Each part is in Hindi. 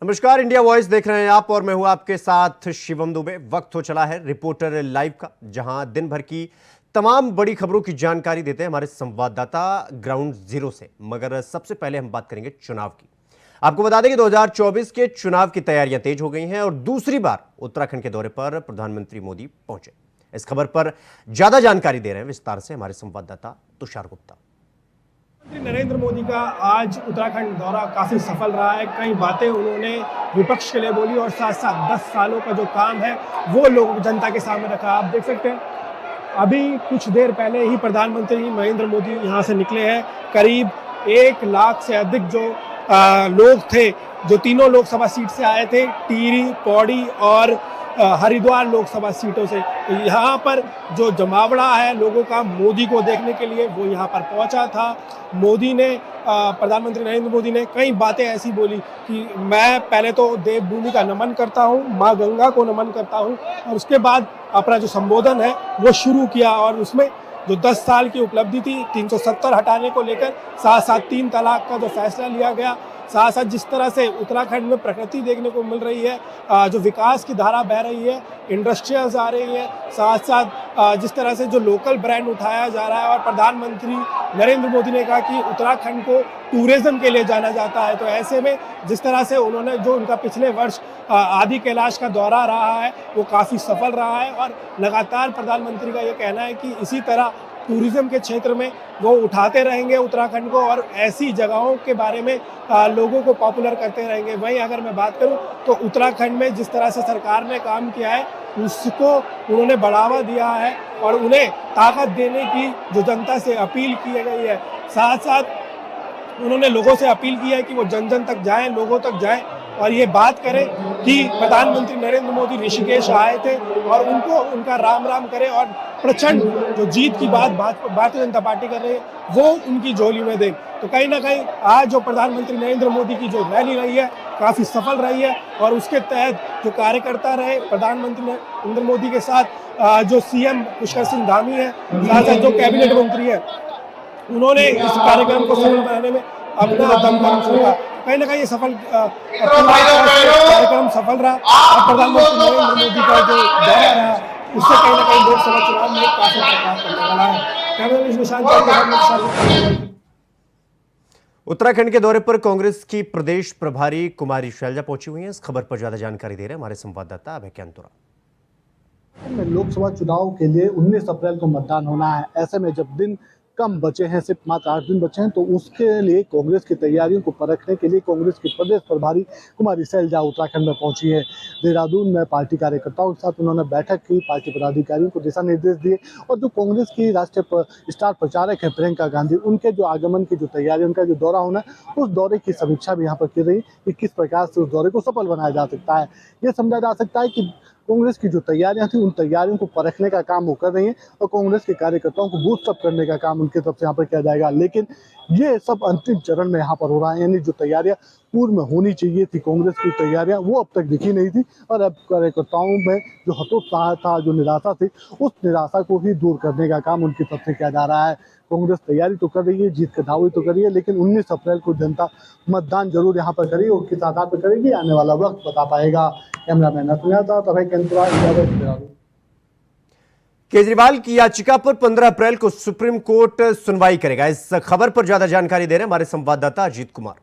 नमस्कार, इंडिया वॉइस देख रहे हैं आप और मैं हूं आपके साथ शिवम दुबे। वक्त हो चला है रिपोर्टर लाइव का, जहां दिन भर की तमाम बड़ी खबरों की जानकारी देते हैं हमारे संवाददाता ग्राउंड जीरो से। मगर सबसे पहले हम बात करेंगे चुनाव की। आपको बता दें कि 2024 के चुनाव की तैयारियां तेज हो गई हैं और दूसरी बार उत्तराखंड के दौरे पर प्रधानमंत्री मोदी पहुंचे। इस खबर पर ज्यादा जानकारी दे रहे हैं विस्तार से हमारे संवाददाता तुषार गुप्ता। नरेंद्र मोदी का आज उत्तराखंड दौरा काफ़ी सफल रहा है। कई बातें उन्होंने विपक्ष के लिए बोली और साथ साथ 10 सालों का जो काम है वो लोग जनता के सामने रखा। आप देख सकते हैं अभी कुछ देर पहले ही प्रधानमंत्री नरेंद्र मोदी यहाँ से निकले हैं। करीब 1 लाख से अधिक जो लोग थे, जो तीनों लोकसभा सीट से आए थे, टिहरी, पौड़ी और हरिद्वार लोकसभा सीटों से। यहाँ पर जो जमावड़ा है लोगों का मोदी को देखने के लिए, वो यहाँ पर पहुँचा था। मोदी ने प्रधानमंत्री नरेंद्र मोदी ने कई बातें ऐसी बोली कि मैं पहले तो देवभूमि का नमन करता हूँ, माँ गंगा को नमन करता हूँ, और उसके बाद अपना जो संबोधन है वो शुरू किया। और उसमें जो 10 साल की उपलब्धि थी 370 हटाने को लेकर, साथ साथ 3 तलाक का जो फैसला लिया गया, साथ साथ जिस तरह से उत्तराखंड में प्रकृति देखने को मिल रही है, जो विकास की धारा बह रही है, इंडस्ट्रियल्स आ रही है, साथ साथ जिस तरह से जो लोकल ब्रांड उठाया जा रहा है। और प्रधानमंत्री नरेंद्र मोदी ने कहा कि उत्तराखंड को टूरिज्म के लिए जाना जाता है। तो ऐसे में जिस तरह से उन्होंने जो उनका पिछले वर्ष आदि कैलाश का दौरा रहा है वो काफ़ी सफल रहा है। और लगातार प्रधानमंत्री का ये कहना है कि इसी तरह टूरिज्म के क्षेत्र में वो उठाते रहेंगे उत्तराखंड को और ऐसी जगहों के बारे में लोगों को पॉपुलर करते रहेंगे। वहीं अगर मैं बात करूं तो उत्तराखंड में जिस तरह से सरकार ने काम किया है उसको उन्होंने बढ़ावा दिया है और उन्हें ताकत देने की जो जनता से अपील की गई है। साथ साथ उन्होंने लोगों से अपील की है कि वो जन जन तक जाएं, लोगों तक जाएं और ये बात करें कि प्रधानमंत्री नरेंद्र मोदी ऋषिकेश आए थे और उनको उनका राम राम करें और प्रचंड जो जीत की बात भारतीय जनता पार्टी कर रही है वो उनकी झोली में दें। तो कहीं ना कहीं आज जो प्रधानमंत्री नरेंद्र मोदी की जो रैली रही है काफ़ी सफल रही है और उसके तहत जो कार्यकर्ता रहे प्रधानमंत्री नरेंद्र मोदी के साथ, जो सीएम पुष्कर सिंह धामी है, साथ साथ जो कैबिनेट मंत्री है, उन्होंने इस कार्यक्रम को सफल बनाने में अपना दमखम छोड़ा। कहीं ना कहीं ये सफल कार्यक्रम सफल रहा और प्रधानमंत्री नरेंद्र मोदी का जो दौरा रहा उससे कहीं ना कहीं लोकसभा चुनाव में काफी प्रभाव पड़ने वाला है। कैमरा निशान उत्तराखंड के दौरे पर कांग्रेस की प्रदेश प्रभारी कुमारी शैलजा पहुंची हुई हैं। इस खबर पर ज्यादा जानकारी दे रहे हैं हमारे संवाददाता अभय कैंतुरा। लोकसभा चुनाव के लिए 19 अप्रैल को मतदान होना है। ऐसे में जब दिन कम बचे हैं, सिर्फ मात्र 8 दिन बचे हैं, तो उसके लिए कांग्रेस की तैयारियों को परखने के लिए कांग्रेस की प्रदेश प्रभारी कुमारी शैलजा उत्तराखंड में पहुंची है। देहरादून में पार्टी कार्यकर्ताओं के साथ उन्होंने बैठक की, पार्टी पदाधिकारियों को दिशा निर्देश दिए और जो कांग्रेस की राष्ट्रीय स्टार प्रचारक है प्रियंका गांधी, उनके जो आगमन की जो तैयारी, उनका जो दौरा होना है, उस दौरे की समीक्षा भी यहाँ पर की रही कि किस प्रकार से उस दौरे को सफल बनाया जा सकता है। ये समझा जा सकता है कि कांग्रेस की जो तैयारियां थी उन तैयारियों को परखने का काम वो कर रही हैं और कांग्रेस के कार्यकर्ताओं को बूस्ट अप करने का काम उनकी तरफ से यहाँ पर किया जाएगा। लेकिन ये सब अंतिम चरण में यहाँ पर हो रहा है, यानी जो तैयारियां पूर्व में होनी चाहिए थी कांग्रेस की तैयारियां, वो अब तक दिखी नहीं थी और अब कार्यकर्ताओं में जो हतोत्साह था, जो निराशा थी, उस निराशा को ही दूर करने का काम उनकी तरफ से किया जा रहा है। कांग्रेस तैयारी तो कर रही है, जीत के दावे तो कर रही है, लेकिन 19 अप्रैल को जनता मतदान जरूर यहाँ पर करेगी और किस आधार पर करेगी आने वाला वक्त बता पाएगा। कैमरामैन अभय कैंतुरा। केजरीवाल की याचिका पर 15 अप्रैल को सुप्रीम कोर्ट सुनवाई करेगा। इस खबर पर ज्यादा जानकारी दे रहे हैं हमारे संवाददाता अजीत कुमार।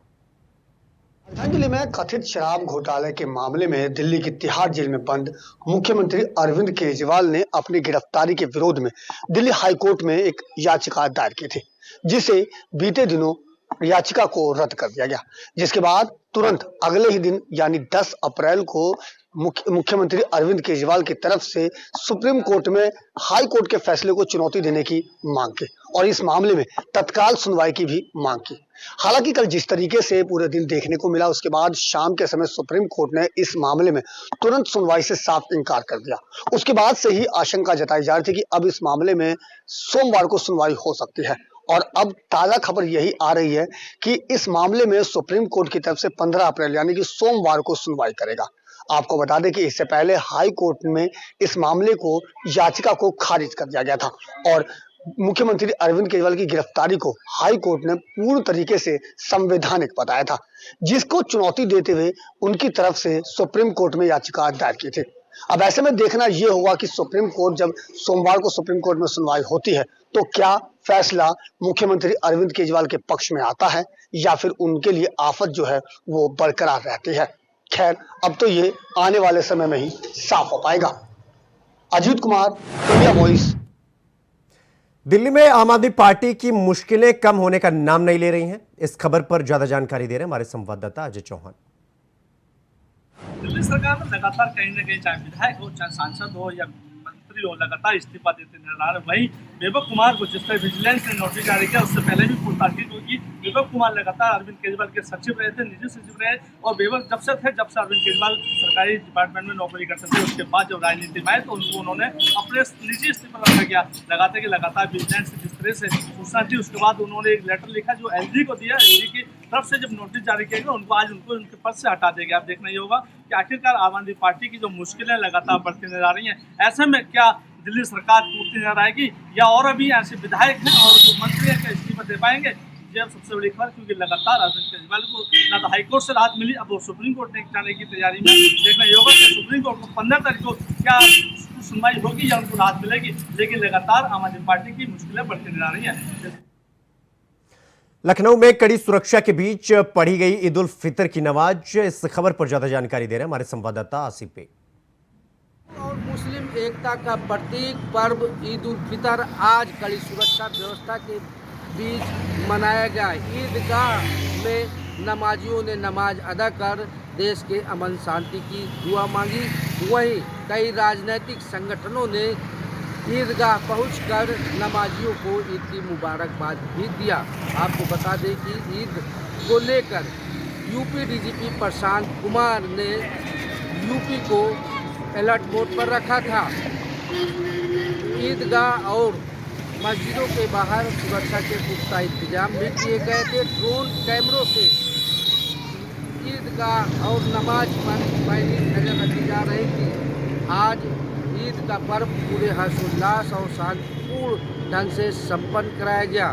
राजधानी दिल्ली में कथित शराब घोटाले के मामले में दिल्ली की तिहाड़ जेल में बंद मुख्यमंत्री अरविंद केजरीवाल ने अपनी गिरफ्तारी के विरोध में दिल्ली हाई कोर्ट में एक याचिका दायर की थी, जिसे बीते दिनों याचिका को रद्द कर दिया गया, जिसके बाद तुरंत अगले ही दिन यानी 10 अप्रैल को मुख्यमंत्री अरविंद केजरीवाल की तरफ से सुप्रीम कोर्ट में हाई कोर्ट के फैसले को चुनौती देने की मांग की और इस मामले में तत्काल सुनवाई की भी मांग की। हालांकि कल जिस तरीके से पूरे दिन देखने को मिला, उसके बाद शाम के समय सुप्रीम कोर्ट ने इस मामले में तुरंत सुनवाई से साफ इनकार कर दिया। उसके बाद से ही आशंका जताई जा रही थी कि अब इस मामले में सोमवार को सुनवाई हो सकती है और अब ताजा खबर यही आ रही है कि इस मामले में सुप्रीम कोर्ट की तरफ से 15 अप्रैल यानी कि सोमवार को सुनवाई करेगा। आपको बता दें कि इससे पहले हाई कोर्ट में इस मामले को याचिका को खारिज कर दिया गया था और मुख्यमंत्री अरविंद केजरीवाल की गिरफ्तारी को हाई कोर्ट ने पूर्ण तरीके से संवैधानिक बताया था, जिसको चुनौती देते हुए उनकी तरफ से सुप्रीम कोर्ट में याचिका दायर की थी। अब ऐसे में देखना यह होगा कि सुप्रीम कोर्ट जब सोमवार को सुप्रीम कोर्ट में सुनवाई होती है तो क्या फैसला मुख्यमंत्री अरविंद केजरीवाल के पक्ष में आता है या फिर उनके लिए आफत जो है वो बरकरार रहती है। खैर, अब तो ये आने वाले समय में ही साफ हो पाएगा। Ajit Kumar, India voice. दिल्ली में आम आदमी पार्टी की मुश्किलें कम होने का नाम नहीं ले रही हैं। इस खबर पर ज्यादा जानकारी दे रहे हैं हमारे संवाददाता अजय चौहान। दिल्ली सरकार में लगातार कहीं न कहीं चाहे विधायक हो, चाहे सांसद हो या मंत्री हो, लगातार इस्तीफा देते नजर आ रहे। वहीं वैभव कुमार को जिस तरह विजिलेंस ने नोटिस जारी किया, उससे पहले भी पूछताछ होगी। वैभव कुमार लगातार अरविंद केजरीवाल के सचिव रहे थे, निजी सचिव रहे, और वैभव जब से अरविंद केजरीवाल सरकारी डिपार्टमेंट में नौकरी करते थे, उसके बाद जब राजनीति में आए तो उन्होंने अपने निजी इस्तीफा रखा गया। लगातार विजिलेंस से जिस तरह से सूचना थी, उसके बाद उन्होंने एक लेटर लिखा जो एलजी को दिया। एलजी की तरफ से जब नोटिस जारी किया गया, उनको उनके पद से हटा दिया गया। अब देखना ये होगा कि आखिरकार आम आदमी पार्टी की जो मुश्किलें लगातार बढ़ती नजर आ रही हैं, ऐसे में क्या दिल्ली सरकार टूटती नजर आएगी या और अभी ऐसे विधायक हैं और जो मंत्री हैं क्या इस्तीफा दे पाएंगे? ये अब सबसे बड़ी खबर, क्योंकि लगातार अरविंद केजरीवाल को ना तो हाईकोर्ट से राहत मिली, अब वो सुप्रीम कोर्ट में जाने की तैयारी में। देखना ये होगा कि सुप्रीम कोर्ट को 15 तारीख को क्या सुनवाई होगी या उनको राहत मिलेगी। लेकिन लगातार आम आदमी पार्टी की मुश्किलें बढ़ती नजर आ रही है। लखनऊ में कड़ी सुरक्षा के बीच पढ़ी गई ईद उल फितर की नमाज। इस खबर पर ज्यादा जानकारी दे रहे हैं हमारे संवाददाता आसिफ पे। और मुस्लिम एकता का प्रतीक पर्व ईद उल फितर आज कड़ी सुरक्षा व्यवस्था के बीच मनाया गया। ईदगाह में नमाजियों ने नमाज अदा कर देश के अमन शांति की दुआ मांगी। वहीं कई राजनीतिक संगठनों ने ईदगाह पहुंचकर नमाजियों को ईद की मुबारकबाद भी दिया। आपको बता दें कि ईद को लेकर यूपी डीजीपी प्रशांत कुमार ने यूपी को अलर्ट मोड पर रखा था। ईदगाह और मस्जिदों के बाहर सुरक्षा के पुख्ता इंतजाम भी किए गए थे। ड्रोन कैमरों से ईदगाह और नमाज पर पैनी नजर रखी जा रही थी। आज ईद का पर्व पूरे हर्षोल्लास और शांतिपूर्ण ढंग से संपन्न कराया गया।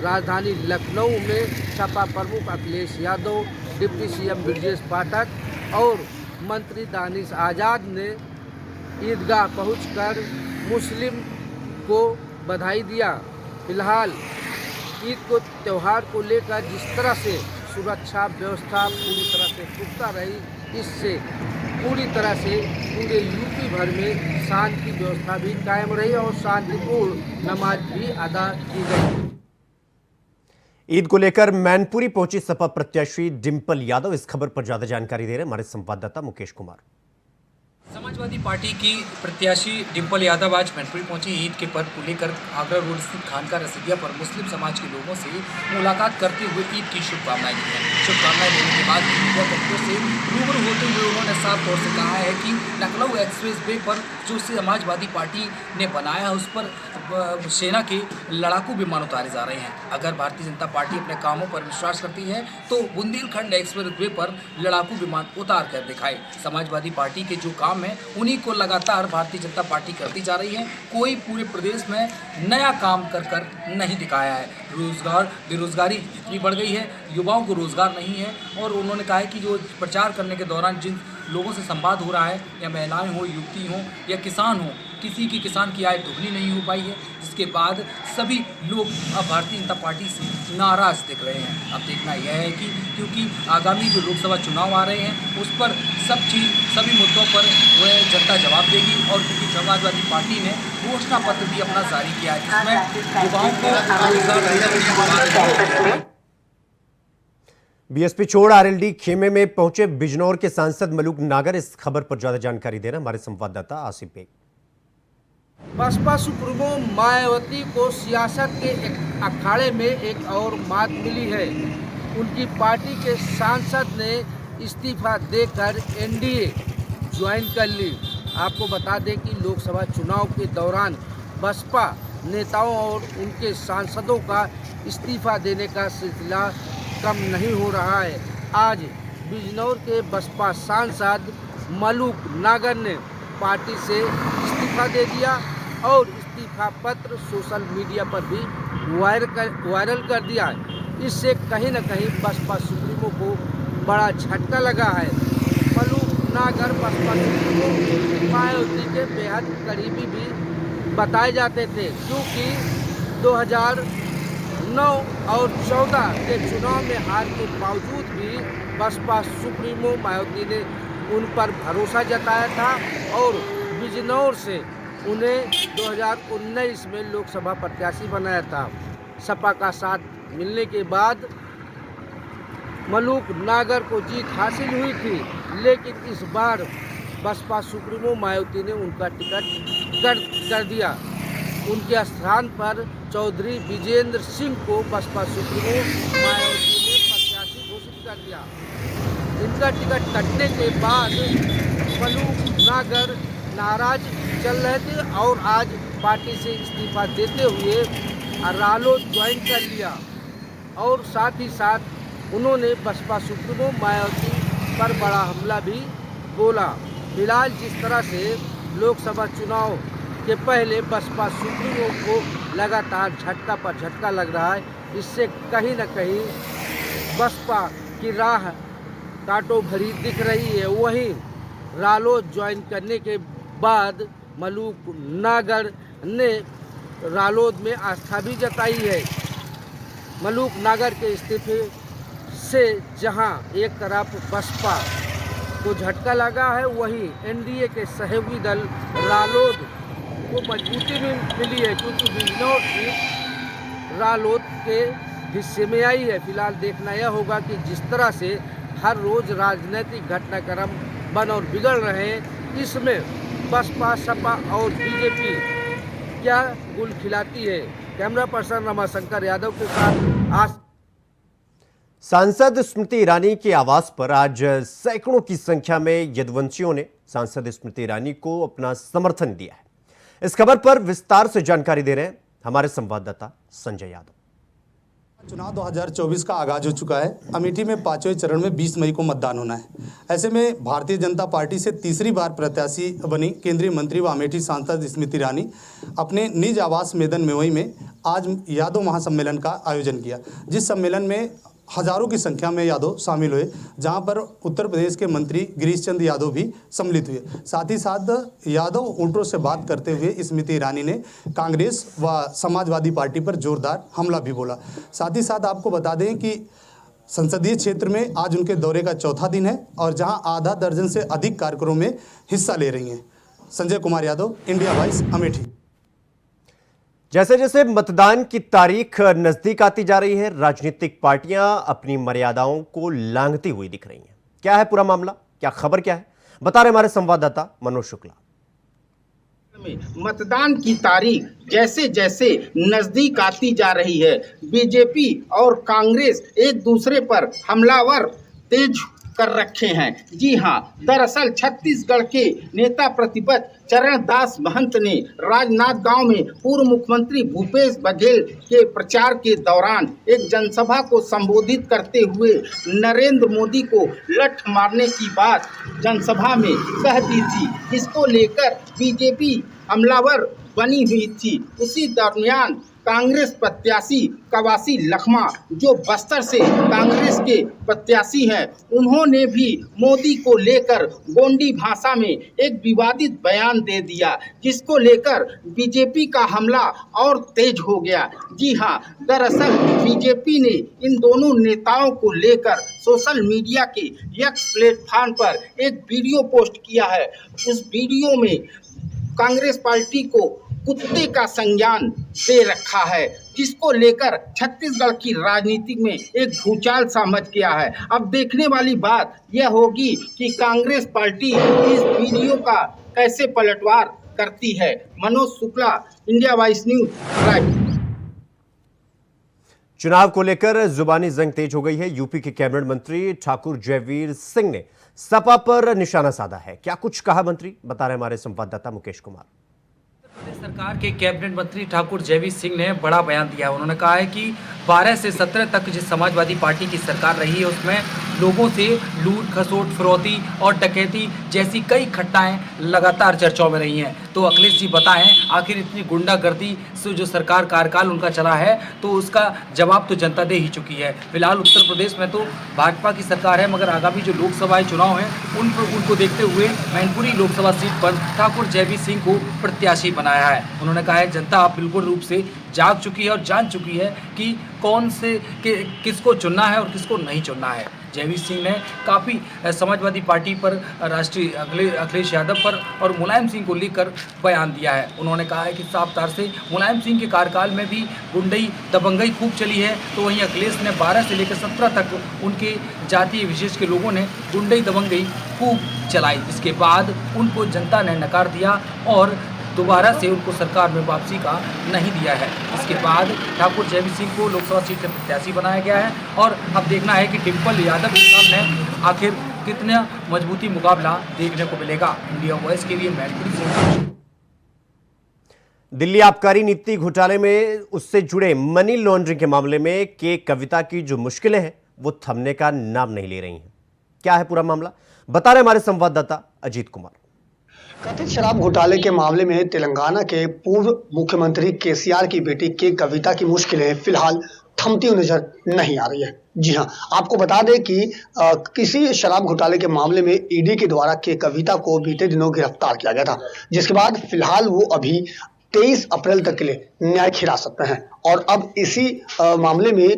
राजधानी लखनऊ में सपा प्रमुख अखिलेश यादव, डिप्टी सीएम ब्रजेश पाठक और मंत्री दानिश आज़ाद ने ईदगाह पहुंचकर मुस्लिम को बधाई दिया। फिलहाल ईद को त्यौहार को लेकर जिस तरह से सुरक्षा व्यवस्था पूरी तरह से पुख्ता रही, इससे पूरी तरह से पूरे यूपी भर में शांति व्यवस्था भी कायम रही और शांतिपूर्ण नमाज भी अदा की गई। ईद को लेकर मैनपुरी पहुंची सपा प्रत्याशी डिंपल यादव। इस खबर पर ज्यादा जानकारी दे रहे हैं हमारे संवाददाता मुकेश कुमार। समाजवादी पार्टी की प्रत्याशी डिंपल यादव आज मैनपुरी पहुंची। ईद के पर्व को लेकर आगरा रोड स्थित खानका रसीदिया पर मुस्लिम समाज के लोगों से मुलाकात करते हुए ईद की शुभकामनाएं दी हैं। शुभकामनाएं देने के बाद मीडियाकर्मियों से रूबरू होते हुए उन्होंने साफ तौर से कहा है कि लखनऊ एक्सप्रेस वे पर जो समाजवादी पार्टी ने बनाया है उस पर सेना के लड़ाकू विमान उतारे जा रहे हैं। अगर भारतीय जनता पार्टी अपने कामों पर विश्वास करती है तो बुंदेलखंड एक्सप्रेस वे पर लड़ाकू विमान उतार कर दिखाए। समाजवादी पार्टी के जो काम है उन्हीं को लगातार भारतीय जनता पार्टी करती जा रही है। कोई पूरे प्रदेश में नया काम कर नहीं दिखाया है। बेरोजगारी इतनी बढ़ गई है, युवाओं को रोजगार नहीं है। और उन्होंने कहा है कि जो प्रचार करने के दौरान जिन लोगों से संवाद हो रहा है, या महिलाएं हो, युवती हो या किसान हो, किसी की किसान की आय दोगुनी नहीं हो पाई है, जिसके बाद सभी लोग अब भारतीय जनता पार्टी से नाराज दिख रहे हैं। अब देखना यह है कि क्योंकि आगामी जो लोकसभा चुनाव आ रहे हैं उस पर सभी मुद्दों पर वह जनता जवाब देगी। और क्योंकि समाजवादी पार्टी ने घोषणा पत्र भी अपना जारी किया है जिसमें युवाओं को बीएसपी छोड़ आरएलडी खेमे में पहुंचे बिजनौर के सांसद मलूक नागर। इस खबर पर ज्यादा जानकारी दे रहे हैं हमारे संवाददाता आसिफ बेग। बसपा सुप्रीमो मायावती को सियासत के एक अखाड़े में एक और मात मिली है। उनकी पार्टी के सांसद ने इस्तीफा देकर एनडीए ज्वाइन कर ली। आपको बता दें कि लोकसभा चुनाव के दौरान बसपा नेताओं और उनके सांसदों का इस्तीफा देने का सिलसिला कम नहीं हो रहा है। आज बिजनौर के बसपा सांसद मलूक नागर ने पार्टी से इस्तीफा दे दिया और इस्तीफा लिखा पत्र सोशल मीडिया पर भी वायरल कर दिया है। इससे कहीं न कहीं बसपा सुप्रीमो को बड़ा झटका लगा है। मलूक नागर बसपा सुप्रीमो मायावती के बेहद करीबी भी बताए जाते थे, क्योंकि 2009 और 14 के चुनाव में हार के बावजूद भी बसपा सुप्रीमो मायावती ने उन पर भरोसा जताया था और बिजनौर से उन्हें 2019 में लोकसभा प्रत्याशी बनाया था। सपा का साथ मिलने के बाद मलूक नागर को जीत हासिल हुई थी, लेकिन इस बार बसपा सुप्रीमो मायावती ने उनका टिकट कर दिया। उनके स्थान पर चौधरी विजेंद्र सिंह को बसपा सुप्रीमो मायावती ने प्रत्याशी घोषित कर दिया। इनका टिकट कटने के बाद मलूक नागर नाराज चल रहे थे और आज पार्टी से इस्तीफा देते हुए रालोद ज्वाइन कर लिया और साथ ही साथ उन्होंने बसपा सुप्रीमो मायावती पर बड़ा हमला भी बोला। फिलहाल जिस तरह से लोकसभा चुनाव के पहले बसपा सुप्रीमो को लगातार झटका पर झटका लग रहा है, इससे कहीं न कहीं बसपा की राह कांटों भरी दिख रही है। वहीं रालोद ज्वाइन करने के बाद मलूक नागर ने रालोद में आस्था भी जताई है। मलूक नागर के इस्तीफे से जहां एक तरफ बसपा को झटका लगा है, वहीं एनडीए के सहयोगी दल रालोद को मजबूती भी मिली है, क्योंकि बिजनौर सीट रालोद के हिस्से में आई है। फिलहाल देखना यह होगा कि जिस तरह से हर रोज राजनीतिक घटनाक्रम बन और बिगड़ रहे हैं, इसमें बसपा सपा और बीजेपी क्या गुल खिलाती है। कैमरा पर्सन रमाशंकर यादव के साथ आज सांसद स्मृति ईरानी के आवास पर आज सैकड़ों की संख्या में यदुवंशियों ने सांसद स्मृति ईरानी को अपना समर्थन दिया है। इस खबर पर विस्तार से जानकारी दे रहे हैं हमारे संवाददाता संजय यादव। चुनाव 2024 का आगाज हो चुका है। अमेठी में 5वें चरण में 20 मई को मतदान होना है। ऐसे में भारतीय जनता पार्टी से तीसरी बार प्रत्याशी बनी केंद्रीय मंत्री व अमेठी सांसद स्मृति ईरानी अपने निज आवास मैदान मेवई में आज यादव महासम्मेलन का आयोजन किया, जिस सम्मेलन में हजारों की संख्या में यादव शामिल हुए, जहां पर उत्तर प्रदेश के मंत्री गिरीश चंद्र यादव भी सम्मिलित हुए। साथ ही साथ यादव ऊंटों से बात करते हुए स्मृति ईरानी ने कांग्रेस व समाजवादी पार्टी पर जोरदार हमला भी बोला। साथ ही साथ आपको बता दें कि संसदीय क्षेत्र में आज उनके दौरे का चौथा दिन है और जहां आधा दर्जन से अधिक कार्यक्रमों में हिस्सा ले रही हैं। Sanjay Kumar Yadav, India voice, Amethi. जैसे जैसे मतदान की तारीख नजदीक आती जा रही है, राजनीतिक पार्टियां अपनी मर्यादाओं को लांघती हुई दिख रही हैं। क्या है पूरा मामला, क्या खबर क्या है, बता रहे हमारे संवाददाता मनोज शुक्ला। मतदान की तारीख जैसे जैसे नजदीक आती जा रही है, बीजेपी और कांग्रेस एक दूसरे पर हमलावर तेज कर रखे हैं। जी हां, दरअसल छत्तीसगढ़ के नेता प्रतिपक्ष चरण दास महंत ने राजनांदगांव में पूर्व मुख्यमंत्री भूपेश बघेल के प्रचार के दौरान एक जनसभा को संबोधित करते हुए नरेंद्र मोदी को लठ मारने की बात जनसभा में कह दी थी, जिसको लेकर बीजेपी हमलावर बनी हुई थी। उसी दरमियान कांग्रेस प्रत्याशी कवासी लखमा, जो बस्तर से कांग्रेस के प्रत्याशी हैं, उन्होंने भी मोदी को लेकर गोंडी भाषा में एक विवादित बयान दे दिया, जिसको लेकर बीजेपी का हमला और तेज हो गया। जी हां, दरअसल बीजेपी ने इन दोनों नेताओं को लेकर सोशल मीडिया के एक्स प्लेटफॉर्म पर एक वीडियो पोस्ट किया है। उस वीडियो में कांग्रेस पार्टी को कुत्ते का संज्ञान दे रखा है, जिसको लेकर छत्तीसगढ़ की राजनीति में एक भूचाल सा मच गया है। अब देखने वाली बात यह होगी कि कांग्रेस पार्टी इस वीडियो का कैसे पलटवार करती है। Manoj Shukla, India voice news, Raipur. चुनाव को लेकर जुबानी जंग तेज हो गई है। यूपी के कैबिनेट मंत्री ठाकुर जयवीर सिंह ने सपा पर निशाना साधा है। क्या कुछ कहा मंत्री, बता रहे हमारे संवाददाता मुकेश कुमार। सरकार के कैबिनेट मंत्री ठाकुर जयवीर सिंह ने बड़ा बयान दिया। उन्होंने कहा है कि 12 से 17 तक जिस समाजवादी पार्टी की सरकार रही है, उसमें लोगों से लूट खसोट, फिरौती और डकैती जैसी कई घटनाएं लगातार चर्चाओं में रही हैं। तो अखिलेश जी बताएं, आखिर इतनी गुंडागर्दी से जो सरकार कार्यकाल उनका चला है तो उसका जवाब तो जनता दे ही चुकी है। फिलहाल उत्तर प्रदेश में तो भाजपा की सरकार है, मगर आगामी जो लोकसभा चुनाव हैं उनको देखते हुए मैनपुरी लोकसभा सीट पर ठाकुर जयवीर सिंह को प्रत्याशी बनाया है। उन्होंने कहा है राजनीतिक आप बिल्कुल रूप से जाग चुकी है और जान चुकी है कि कौन से किसको चुनना है और किसको नहीं चुनना है। जयवीर सिंह ने काफ़ी समाजवादी पार्टी पर, राष्ट्रीय अखिलेश यादव पर और मुलायम सिंह को लेकर बयान दिया है। उन्होंने कहा है कि साफ तौर से मुलायम सिंह के कार्यकाल में भी गुंडई दबंगई खूब चली है, तो वहीं अखिलेश ने 12 से लेकर 17 तक उनके जातीय विशेष के लोगों ने गुंडई दबंगई खूब चलाई। इसके बाद उनको जनता ने नकार दिया और दोबारा से उनको सरकार में वापसी का नहीं दिया है। इसके बाद ठाकुर जयवीर सिंह को लोकसभा सीट से प्रत्याशी बनाया गया है और अब देखना है कि डिम्पल यादव के सामने आखिर कितना मजबूती मुकाबला देखने को मिलेगा। इंडिया वॉइस के लिए मैनपुरी से। दिल्ली आबकारी नीति घोटाले में उससे जुड़े मनी लॉन्ड्रिंग के मामले में के कविता की जो मुश्किलें हैं वो थमने का नाम नहीं ले रही हैं। क्या है पूरा मामला, बता रहे हमारे संवाददाता अजीत कुमार। कथित शराब घोटाले के मामले में तेलंगाना के पूर्व मुख्यमंत्री केसीआर की बेटी के कविता की मुश्किलें फिलहाल थमती हुई नजर नहीं आ रही है। जी हां, आपको बता दें कि किसी शराब घोटाले के मामले में ईडी के द्वारा के कविता को बीते दिनों गिरफ्तार किया गया था, जिसके बाद फिलहाल वो अभी 23 अप्रैल तक के लिए न्यायिक हिरासत में है और अब इसी मामले में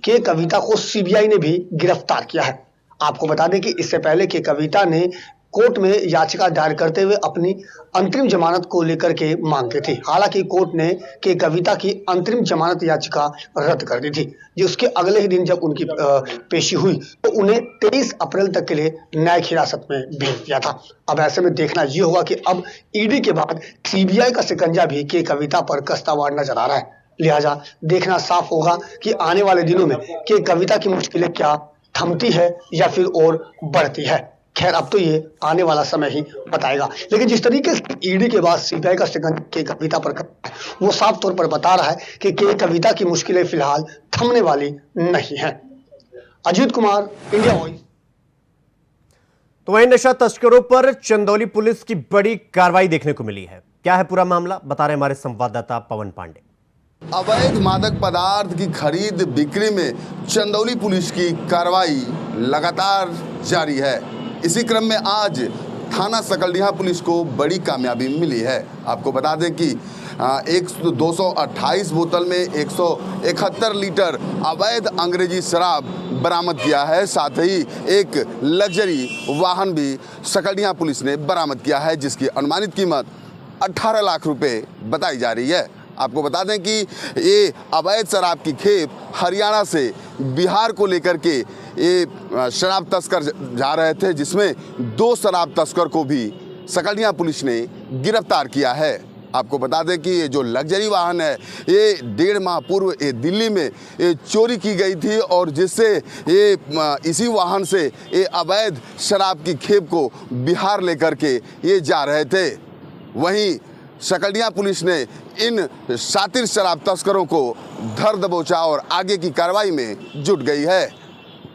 के कविता को सीबीआई ने भी गिरफ्तार किया है। आपको बता दें कि इससे पहले के कविता ने कोर्ट में याचिका दायर करते हुए अपनी अंतरिम जमानत को लेकर के मांग की थी। हालांकि कोर्ट ने के कविता की अंतरिम जमानत याचिका रद्द कर दी थी। जिसके अगले ही दिन जब उनकी पेशी हुई तो उन्हें 23 अप्रैल तक के लिए न्यायिक हिरासत में भेज दिया था। अब ऐसे में देखना यह होगा कि अब ईडी के बाद सीबीआई का शिकंजा भी के कविता पर कसता हुआ नजर आ रहा है। लिहाजा देखना साफ होगा कि आने वाले दिनों में के कविता की मुश्किलें क्या थमती है या फिर और बढ़ती है। खैर अब तो ये आने वाला समय ही बताएगा, लेकिन जिस तरीके से ईडी के बाद सीबीआई का शिकंजा के कविता पर वो साफ तौर पर बता रहा है कि के कविता की मुश्किलें फिलहाल थमने वाली नहीं है। Ajit Kumar, India voice. तो वहीं नशा तस्करों पर चंदौली पुलिस की बड़ी कार्रवाई देखने को मिली है। क्या है पूरा मामला, बता रहे हमारे संवाददाता पवन पांडे। अवैध मादक पदार्थ की खरीद बिक्री में चंदौली पुलिस की कार्रवाई लगातार जारी है। इसी क्रम में आज थाना सकलडीहा पुलिस को बड़ी कामयाबी मिली है। आपको बता दें कि 228 बोतल में 171 लीटर अवैध अंग्रेजी शराब बरामद किया है। साथ ही एक लग्जरी वाहन भी सकलडीहा पुलिस ने बरामद किया है, जिसकी अनुमानित कीमत 18 लाख रुपए बताई जा रही है। आपको बता दें कि ये अवैध शराब की खेप हरियाणा से बिहार को लेकर के ये शराब तस्कर जा रहे थे, जिसमें 2 शराब तस्कर को भी सकलडीहा पुलिस ने गिरफ्तार किया है। आपको बता दें कि ये जो लग्जरी वाहन है ये 1.5 माह पूर्व ये दिल्ली में ये चोरी की गई थी और जिससे ये इसी वाहन से ये अवैध शराब की खेप को बिहार लेकर के ये जा रहे थे। वहीं सकलडीहा पुलिस ने इन शातिर शराब तस्करों को धर दबोचा और आगे की कार्रवाई में जुट गई है।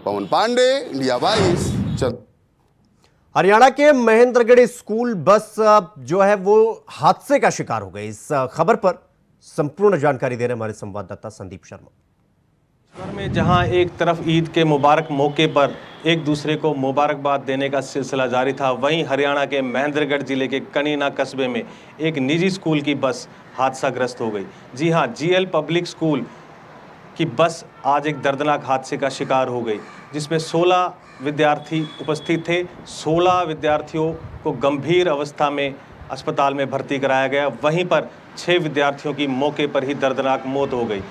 पवन पांडे, इंडिया वॉइस। हरियाणा के महेंद्रगढ़ स्कूल बस जो है वो हादसे का शिकार हो गई। इस खबर पर संपूर्ण जानकारी दे रहे हमारे संवाददाता संदीप शर्मा। में जहां एक तरफ ईद के मुबारक मौके पर एक दूसरे को मुबारकबाद देने का सिलसिला जारी था, वहीं हरियाणा के महेंद्रगढ़ जिले के कनीना कस्बे में एक निजी स्कूल की बस हादसाग्रस्त हो गई। जी हां, जीएल पब्लिक स्कूल की बस आज एक दर्दनाक हादसे का शिकार हो गई, जिसमें 16 विद्यार्थी उपस्थित थे। 16 विद्यार्थियों को गंभीर अवस्था में अस्पताल में भर्ती कराया गया। वहीं पर 6 विद्यार्थियों की मौके पर ही दर्दनाक मौत हो गई।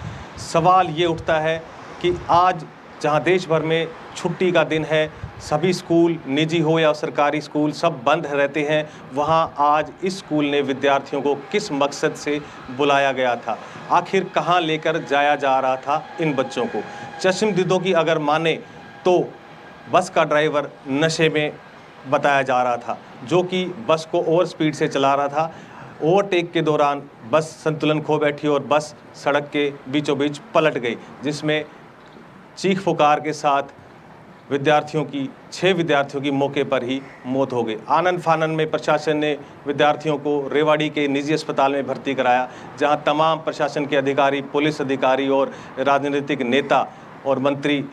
सवाल ये उठता है कि आज जहां देश भर में छुट्टी का दिन है, सभी स्कूल निजी हो या सरकारी स्कूल सब बंद रहते हैं, वहां आज इस स्कूल ने विद्यार्थियों को किस मकसद से बुलाया गया था, आखिर कहां लेकर जाया जा रहा था इन बच्चों को। चश्मदीदों की अगर माने तो बस का ड्राइवर नशे में बताया जा रहा था, जो कि बस को ओवर स्पीड से चला रहा था। ओवरटेक के दौरान बस संतुलन खो बैठी और बस सड़क के बीचों बीच पलट गई, जिसमें चीख पुकार के साथ विद्यार्थियों की 6 विद्यार्थियों की मौके पर ही मौत हो गई। आनन फानन में प्रशासन ने विद्यार्थियों को रेवाड़ी के निजी अस्पताल में भर्ती कराया, जहां तमाम प्रशासन के अधिकारी, पुलिस अधिकारी और राजनीतिक नेता और मंत्री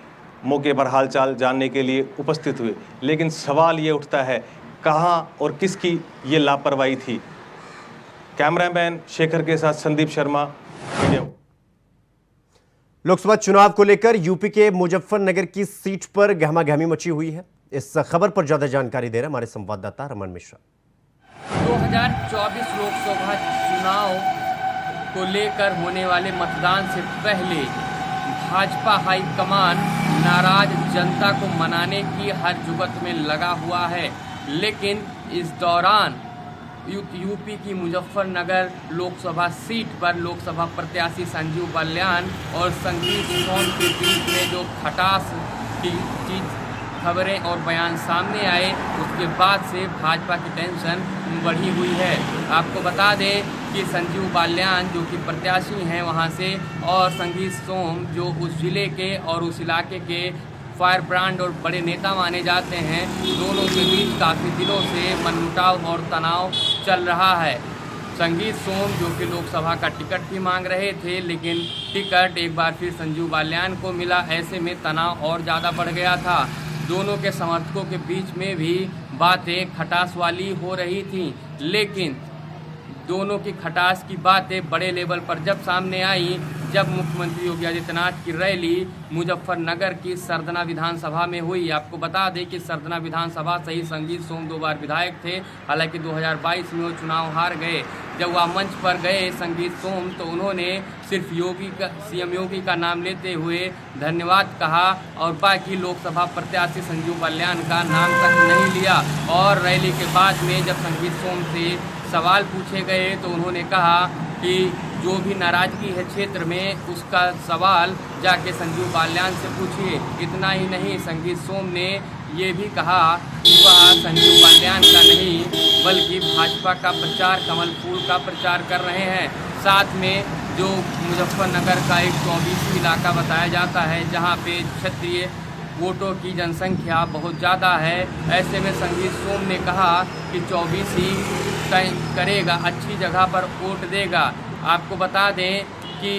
मौके पर हालचाल जानने के लिए उपस्थित हुए। लेकिन सवाल ये उठता है, कहां और किसकी ये लापरवाही थी। कैमरामैन शेखर के साथ संदीप शर्मा, मीडिया। लोकसभा चुनाव को लेकर यूपी के मुजफ्फरनगर की सीट पर गहमागहमी मची हुई है। इस खबर पर ज्यादा जानकारी दे रहे हमारे संवाददाता रमन मिश्रा। 2024 लोकसभा चुनाव को लेकर होने वाले मतदान से पहले भाजपा हाईकमान नाराज जनता को मनाने की हर जुगत में लगा हुआ है, लेकिन इस दौरान यूपी की मुजफ्फरनगर लोकसभा सीट पर लोकसभा प्रत्याशी संजीव बाल्यान और संगीत सोम के बीच में जो खटास की चीज खबरें और बयान सामने आए, उसके बाद से भाजपा की टेंशन बढ़ी हुई है। आपको बता दें कि संजीव बाल्यान जो कि प्रत्याशी हैं वहां से, और संगीत सोम जो उस जिले के और उस इलाके के फायर ब्रांड और बड़े नेता माने जाते हैं, दोनों के बीच काफ़ी दिनों से मनमुटाव और तनाव चल रहा है। संगीत सोम जो कि लोकसभा का टिकट भी मांग रहे थे, लेकिन टिकट एक बार फिर संजीव बाल्यान को मिला। ऐसे में तनाव और ज़्यादा बढ़ गया था। दोनों के समर्थकों के बीच में भी बातें खटास वाली हो रही थी, लेकिन दोनों की खटास की बातें बड़े लेवल पर जब सामने आई, जब मुख्यमंत्री योगी आदित्यनाथ की रैली मुजफ्फरनगर की सरदना विधानसभा में हुई। आपको बता दें कि सरदना विधानसभा से ही संगीत सोम 2 बार विधायक थे, हालांकि 2022 में वो चुनाव हार गए। जब वह मंच पर गए संगीत सोम, तो उन्होंने सिर्फ सीएम योगी का नाम लेते हुए धन्यवाद कहा और बाकी लोकसभा प्रत्याशी संजीव बाल्यान का नाम तक नहीं लिया। और रैली के बाद में जब संगीत सोम से सवाल पूछे गए तो उन्होंने कहा कि जो भी नाराजगी है क्षेत्र में, उसका सवाल जाके संजीव बाल्यान से पूछिए। इतना ही नहीं, संगीत सोम ने ये भी कहा कि वह संजीव बाल्यान का नहीं बल्कि भाजपा का प्रचार, कमल फूल का प्रचार कर रहे हैं। साथ में जो मुजफ्फरनगर का एक 24 इलाका बताया जाता है, जहाँ पे क्षत्रिय वोटों की जनसंख्या बहुत ज़्यादा है, ऐसे में संगीत सोम ने कहा कि 24 ही करेगा, अच्छी जगह पर वोट देगा। आपको बता दें कि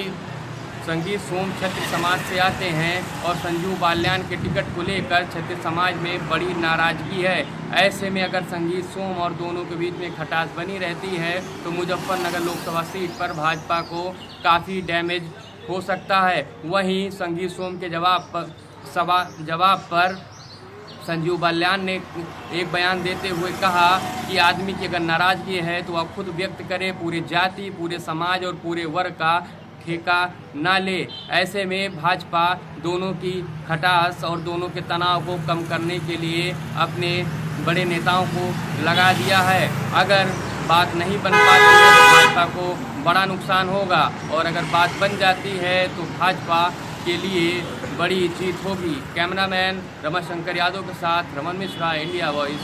संगीत सोम क्षत्रिय समाज से आते हैं और संजीव बाल्यान के टिकट को लेकर क्षत्रिय समाज में बड़ी नाराजगी है। ऐसे में अगर संगीत सोम और दोनों के बीच में खटास बनी रहती है तो मुजफ्फरनगर लोकसभा सीट पर भाजपा को काफ़ी डैमेज हो सकता है। वहीं संगीत सोम के जवाब पर संजीव बाल्यान ने एक बयान देते हुए कहा कि आदमी की अगर नाराजगी है तो वह खुद व्यक्त करे, पूरे जाति, पूरे समाज और पूरे वर्ग का ठेका ना ले। ऐसे में भाजपा दोनों की खटास और दोनों के तनाव को कम करने के लिए अपने बड़े नेताओं को लगा दिया है। अगर बात नहीं बन पाती है तो भाजपा को बड़ा नुकसान होगा, और अगर बात बन जाती है तो भाजपा के लिए बड़ी जीत होगी। कैमरामैन रमाशंकर यादव के साथ रमन मिश्रा, इंडिया वॉइस।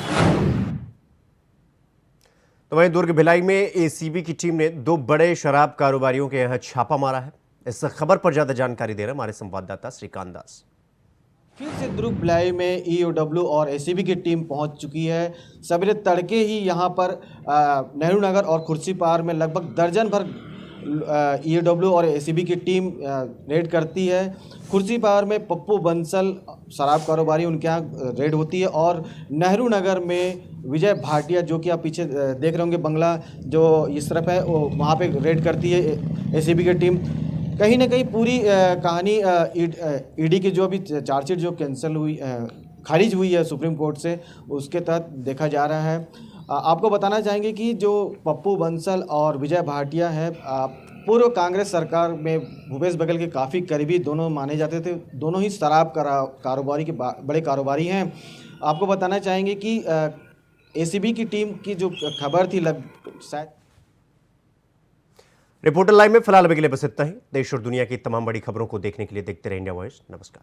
तो वहीं दुर्ग भिलाई में एसीबी की टीम ने 2 बड़े शराब कारोबारियों के यहां छापा मारा है। इस खबर पर ज्यादा जानकारी दे रहे हमारे संवाददाता श्रीकांत दास। फिर से दुर्ग भिलाई में ईओडब्ल्यू और एसीबी की टीम पहुंच चुकी है। सवेरे तड़के ही यहां पर नेहरू नगर और खुर्सीपार में लगभग दर्जन भर ईओडब्ल्यू और एसीबी की टीम रेड करती है। खुर्सीपार में पप्पू बंसल शराब कारोबारी, उनके यहाँ रेड होती है, और नेहरू नगर में विजय भाटिया, जो कि आप पीछे देख रहे होंगे बंगला जो इस तरफ है, वहाँ पे रेड करती है एसीबी की टीम। कहीं ना कहीं पूरी कहानी ईडी की जो अभी चार्जशीट जो कैंसिल हुई, खारिज हुई है सुप्रीम कोर्ट से, उसके तहत देखा जा रहा है। आपको बताना चाहेंगे कि जो पप्पू बंसल और विजय भाटिया है, पूर्व कांग्रेस सरकार में भूपेश बघेल के काफ़ी करीबी दोनों माने जाते थे। दोनों ही शराब कारोबारी के बड़े कारोबारी हैं। आपको बताना चाहेंगे कि एसीबी की टीम की जो खबर थी शायद। रिपोर्टर लाइव में फिलहाल अभी के लिए बस इतना ही। देश और दुनिया की तमाम बड़ी खबरों को देखने के लिए देखते रहिए इंडिया वॉइस। नमस्कार।